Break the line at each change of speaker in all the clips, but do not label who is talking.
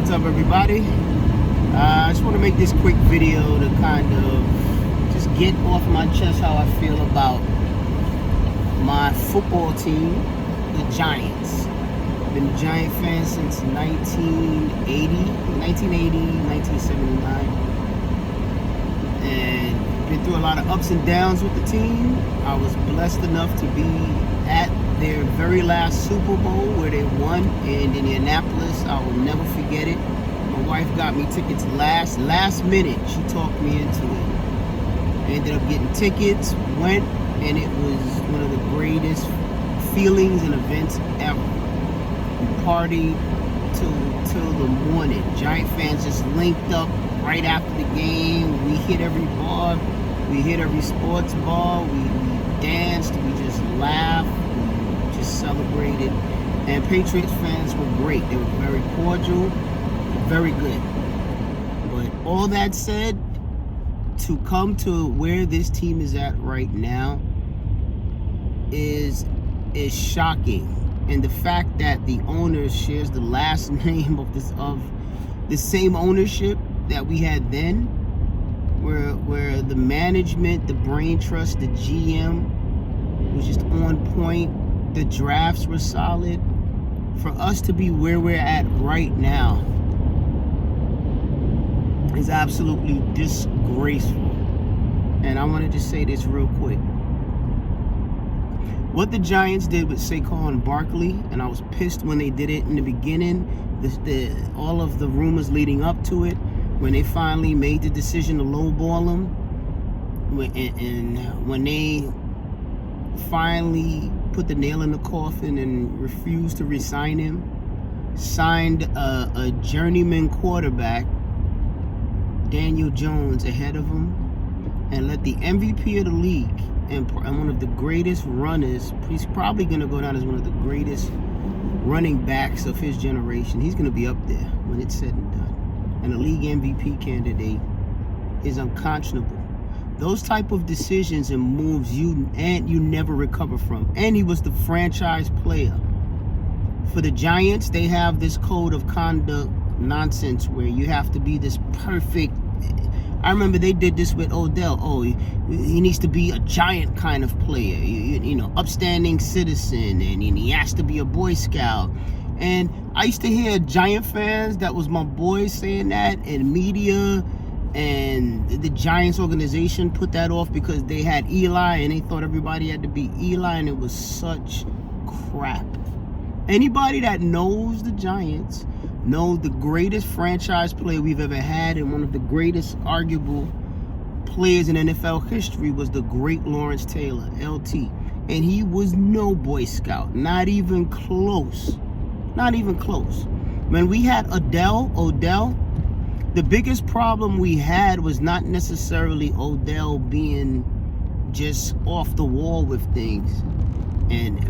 What's up, everybody? I just want to make this quick video to kind of just get off my chest how I feel about my football team, the Giants. I've been a Giant fan since 1979, and been through a lot of ups and downs with the team. I was blessed enough to be at their very last Super Bowl where they won in Indianapolis. I will never forget it. My wife got me tickets last minute. She talked me into it. I ended up getting tickets, went, and it was one of the greatest feelings and events ever. We partied till the morning. Giant fans just linked up right after the game. We hit every bar. We hit every sports bar. We danced. We just laughed. We just celebrated. And Patriots fans were great. They were very cordial, very good. But all that said, to come to where this team is at right now is shocking. And the fact that the owner shares the last name of the same ownership that we had then, where the management, the brain trust, the GM was just on point. The drafts were solid. For us to be where we're at right now is absolutely disgraceful. And I wanted to say this real quick. What the Giants did with Saquon and Barkley, and I was pissed when they did it in the beginning, all of the rumors leading up to it, when they finally made the decision to lowball him, and when they finally put the nail in the coffin and refused to re-sign him, signed a journeyman quarterback, Daniel Jones, ahead of him, and let the MVP of the league and one of the greatest runners, he's probably going to go down as one of the greatest running backs of his generation. He's going to be up there when it's said and done. And a league MVP candidate is unconscionable. Those type of decisions and moves you never recover from. And he was the franchise player. For the Giants, they have this code of conduct nonsense where you have to be this perfect. I remember they did this with Odell. Oh, he needs to be a Giant kind of player, you know, upstanding citizen, and he has to be a Boy Scout. And I used to hear Giant fans, that was my boys, saying that, and media and the Giants organization put that off because they had Eli and they thought everybody had to be Eli, and it was such crap. Anybody that knows the Giants knows the greatest franchise player we've ever had, and one of the greatest arguable players in NFL history was the great Lawrence Taylor, LT. And he was no Boy Scout, not even close. Not even close. When we had Odell, the biggest problem we had was not necessarily Odell being just off the wall with things,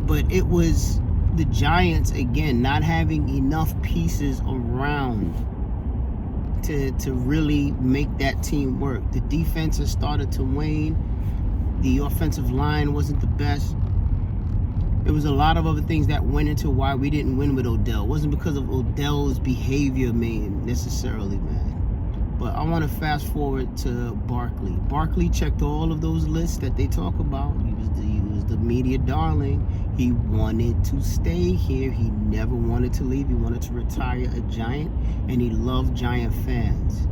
but it was the Giants, again, not having enough pieces around to really make that team work. The defense has started to wane. The offensive line wasn't the best. There was a lot of other things that went into why we didn't win with Odell. It wasn't because of Odell's behavior, necessarily, man. But I want to fast forward to Barkley. Barkley checked all of those lists that they talk about. He was the media darling. He wanted to stay here. He never wanted to leave. He wanted to retire a Giant, and he loved Giant fans.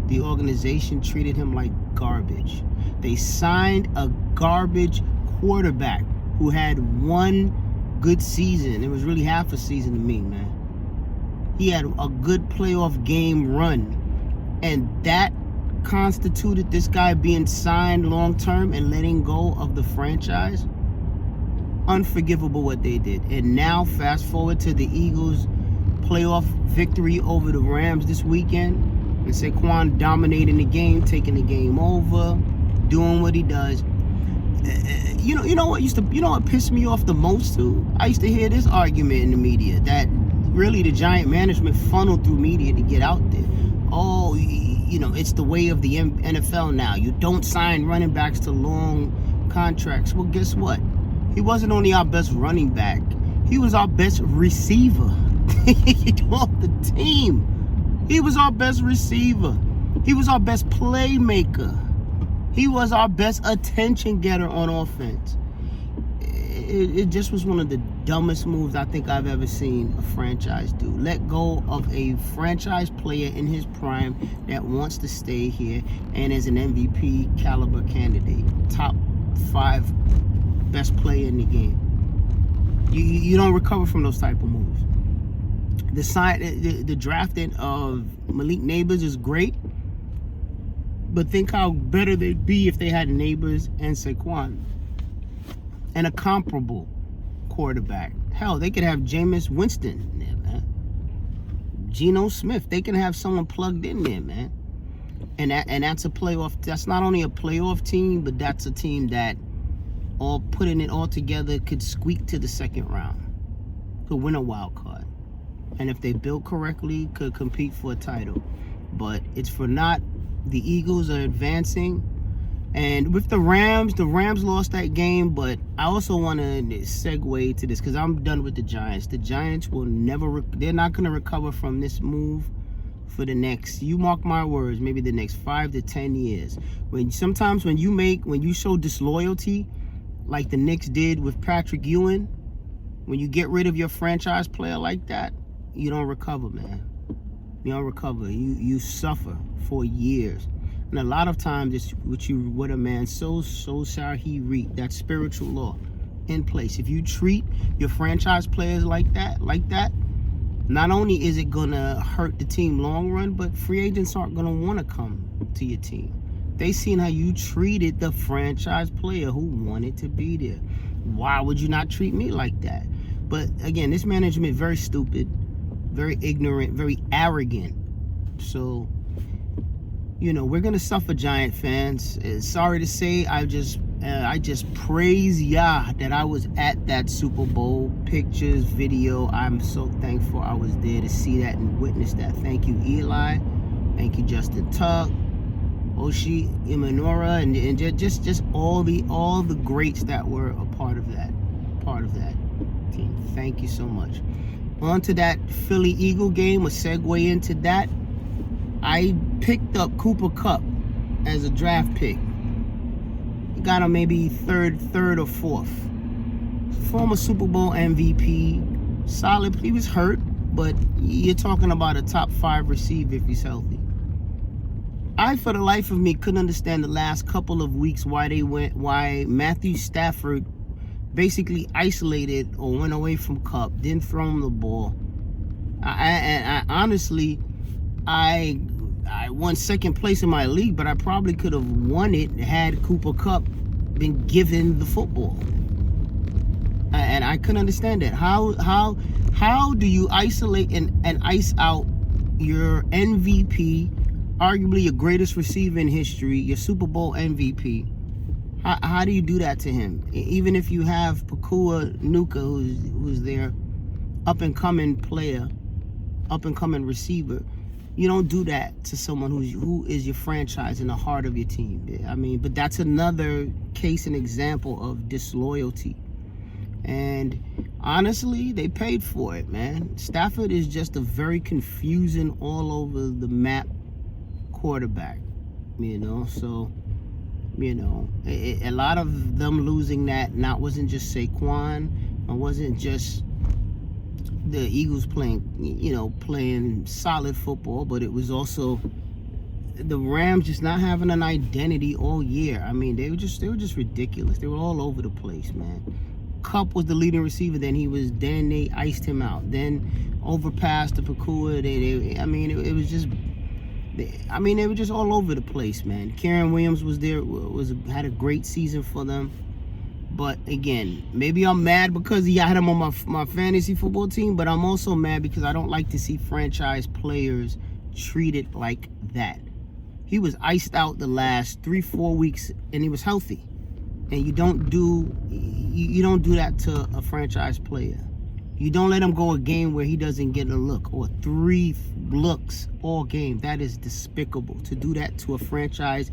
The organization treated him like garbage. They signed a garbage quarterback who had one good season. It was really half a season to me, man. He had a good playoff game run, and that constituted this guy being signed long-term and letting go of the franchise. Unforgivable what they did. And now fast forward to the Eagles' playoff victory over the Rams this weekend, and Saquon dominating the game, taking the game over, doing what he does. You know what pissed me off the most too? I used to hear this argument in the media that really the Giant management funneled through media to get out there. Oh, it's the way of the NFL now. You don't sign running backs to long contracts. Well, guess what? He wasn't only our best running back. He was our best receiver off the team. He was our best receiver. He was our best playmaker. He was our best attention getter on offense. It just was one of the dumbest moves I think I've ever seen a franchise do. Let go of a franchise player in his prime that wants to stay here and is an MVP caliber candidate. Top 5 best player in the game. You don't recover from those type of moves. The drafting of Malik Neighbors is great, but think how better they'd be if they had Neighbors and Saquon and a comparable quarterback. Hell, they could have Jameis Winston there, man. Geno Smith. They can have someone plugged in there, man. And that's a playoff. That's not only a playoff team, but that's a team that, all putting it all together, could squeak to the second round, could win a wild card, and if they built correctly, could compete for a title. But it's for not. The Eagles are advancing. And with the Rams lost that game, but I also want to segue to this because I'm done with the Giants. The Giants will they're not going to recover from this move for the next, you mark my words, maybe the next 5 to 10 years. Sometimes when you show disloyalty, like the Knicks did with Patrick Ewing, when you get rid of your franchise player like that, you don't recover, man. You don't recover. You suffer for years. And a lot of times it's what a man sows, so shall he reap. That spiritual law in place. If you treat your franchise players like that, not only is it gonna hurt the team long run, but free agents aren't gonna want to come to your team. They seen how you treated the franchise player who wanted to be there. Why would you not treat me like that? But again, this management very stupid, very ignorant, very arrogant. So, we're gonna suffer, Giant fans. Sorry to say, I just praise Yah that I was at that Super Bowl. Pictures, video. I'm so thankful I was there to see that and witness that. Thank you, Eli. Thank you, Justin Tuck, Oshi Imanora, and just all the greats that were a part of that team. Thank you so much. On to that Philly Eagle game. A segue into that. I picked up Cooper Kupp as a draft pick. Got him maybe third or fourth. Former Super Bowl MVP. Solid. He was hurt, but you're talking about a top 5 receiver if he's healthy. I, for the life of me, couldn't understand the last couple of weeks why Matthew Stafford basically isolated or went away from Kupp, didn't throw him the ball. I honestly, I won second place in my league, but I probably could have won it had Cooper Kupp been given the football. And I couldn't understand that. How do you isolate and ice out your MVP, arguably your greatest receiver in history, your Super Bowl MVP? How do you do that to him? Even if you have Pakua Nuka, who's their up-and-coming player, up-and-coming receiver, you don't do that to someone who is your franchise in the heart of your team. I mean, but that's another case and example of disloyalty. And honestly, they paid for it, man. Stafford is just a very confusing, all over the map quarterback, so, a lot of them losing that wasn't just Saquon, it wasn't just the Eagles playing solid football, but it was also the Rams just not having an identity all year. I mean, they were just ridiculous. They were all over the place, man. Kupp was the leading receiver. Then they iced him out. Then overpassed to Pakua. They were just all over the place, man. Karen Williams was there. Had a great season for them. But again, maybe I'm mad because he had him on my fantasy football team, but I'm also mad because I don't like to see franchise players treated like that. He was iced out the last 3-4 weeks, and he was healthy. And you don't do that to a franchise player. You don't let him go a game where he doesn't get a look, or 3 looks all game. That is despicable to do that to a franchise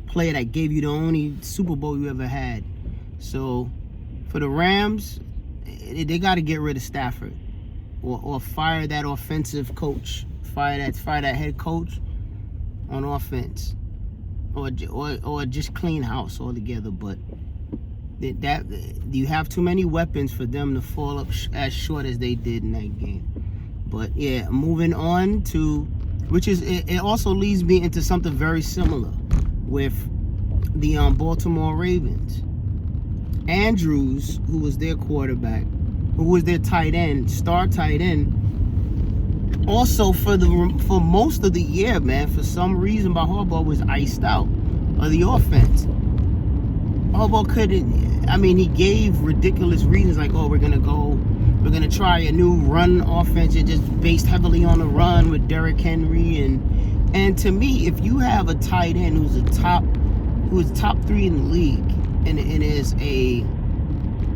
player that gave you the only Super Bowl you ever had. So, for the Rams, they got to get rid of Stafford or fire that offensive coach Fire that head coach on offense, or just clean house altogether. But that you have too many weapons for them to fall up as short as they did in that game. But yeah, moving on to, which is, it also leads me into something very similar with the Baltimore Ravens. Andrews, who was their quarterback, who was their tight end, star tight end, also for most of the year, man, for some reason, by Harbaugh was iced out of the offense. Harbaugh couldn't, I mean, he gave ridiculous reasons like, oh, we're going to try a new run offense. It's just based heavily on the run with Derrick Henry. And to me, if you have a tight end who is top 3 in the league, and it is a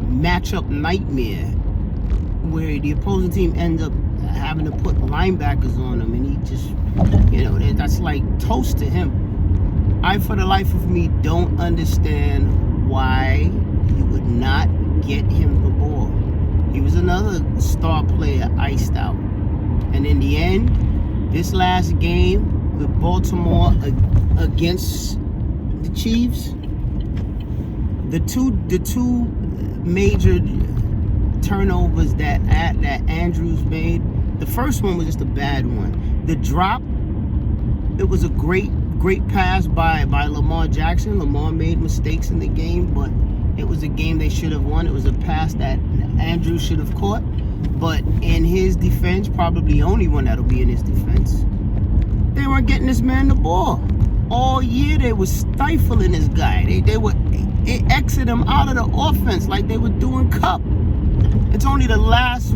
matchup nightmare where the opposing team ends up having to put linebackers on him, and he just, that's like toast to him. I, for the life of me, don't understand why you would not get him the ball. He was another star player iced out. And in the end, this last game with Baltimore against the Chiefs, the two major turnovers that Andrews made, the first one was just a bad one. The drop, it was a great pass by Lamar Jackson. Lamar made mistakes in the game, but it was a game they should have won. It was a pass that Andrews should have caught. But in his defense, probably the only one that'll be in his defense, they weren't getting this man the ball. All year they were stifling this guy. They would exit him out of the offense like they were doing Cup. It's only the last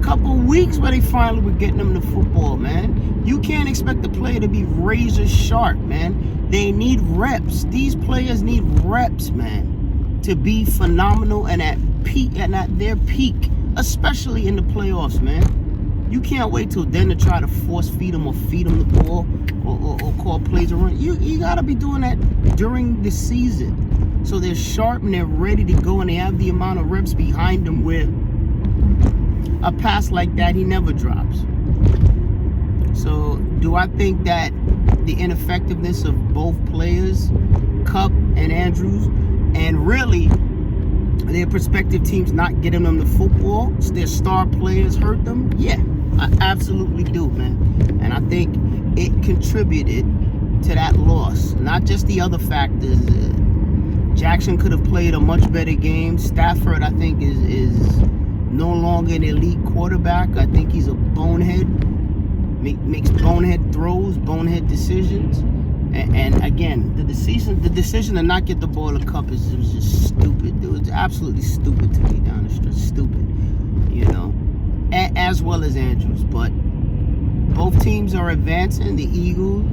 couple weeks where they finally were getting him the football, man. You can't expect the player to be razor sharp, man. They need reps. These players need reps, man, to be phenomenal and at their peak, especially in the playoffs, man. You can't wait till then to try to force feed them or feed them the ball or call plays around. You gotta be doing that during the season, so they're sharp and they're ready to go, and they have the amount of reps behind them where a pass like that he never drops. So do I think that the ineffectiveness of both players, Kupp and Andrews, and really their prospective teams not getting them the football, their star players hurt them? Yeah, I absolutely do, man. And I think it contributed to that loss. Not just the other factors. Jackson could have played a much better game. Stafford, I think, is no longer an elite quarterback. I think he's a bonehead. Makes bonehead throws, bonehead decisions. And again, the decision to not get the ball to Kupp was just stupid. It was absolutely stupid to me down the stretch. Stupid, as well as Andrews. But both teams are advancing. The Eagles,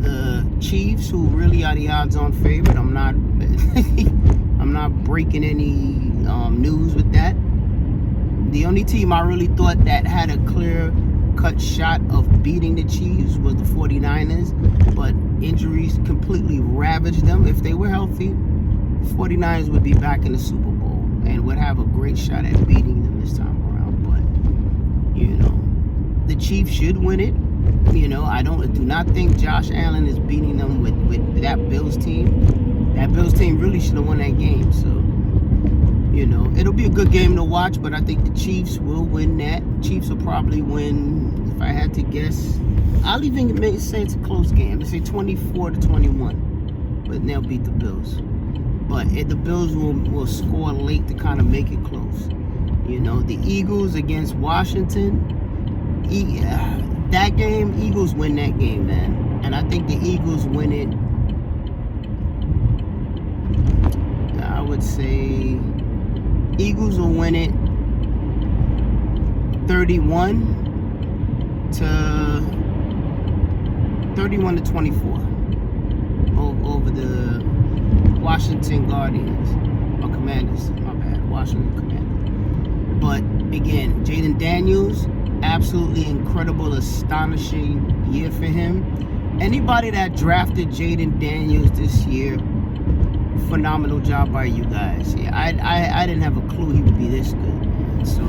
the Chiefs, who really are the odds-on favorite. I'm not breaking any news with that. The only team I really thought that had a clear-cut shot of beating the Chiefs was the 49ers, but injuries completely ravaged them. If they were healthy, the 49ers would be back in the Super Bowl and would have a great shot at beating them this time around. But, the Chiefs should win it. I do not think Josh Allen is beating them with that Bills team. That Bills team really should have won that game. So, it'll be a good game to watch, but I think the Chiefs will win that. Chiefs will probably win, if I had to guess. I'll even say it's a close game. Let's say 24-21. But they'll beat the Bills. But the Bills will score late to kind of make it close. The Eagles against Washington. That game, Eagles win that game, man. And I think the Eagles win it, I would say Eagles will win it 31 to 24 over the Washington Guardians or Commanders. My bad, Washington Commanders. But again, Jaden Daniels, absolutely incredible, astonishing year for him. Anybody that drafted Jaden Daniels this year, phenomenal job by you guys. Yeah, I didn't have a clue he would be this good. So,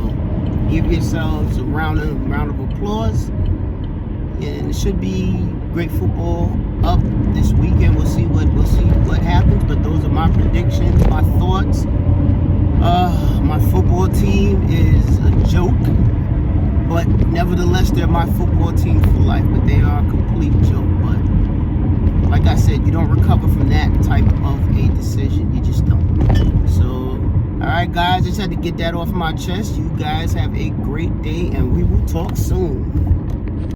give yourselves a round of applause. And it should be great football up this weekend. We'll see what happens. But those are my predictions, my thoughts. My football team is a joke, but nevertheless, they're my football team for life. But they are a complete joke. But like I said, you don't recover from that type of a decision. You just don't. So, all right, guys, just had to get that off my chest. You guys have a great day, and we will talk soon.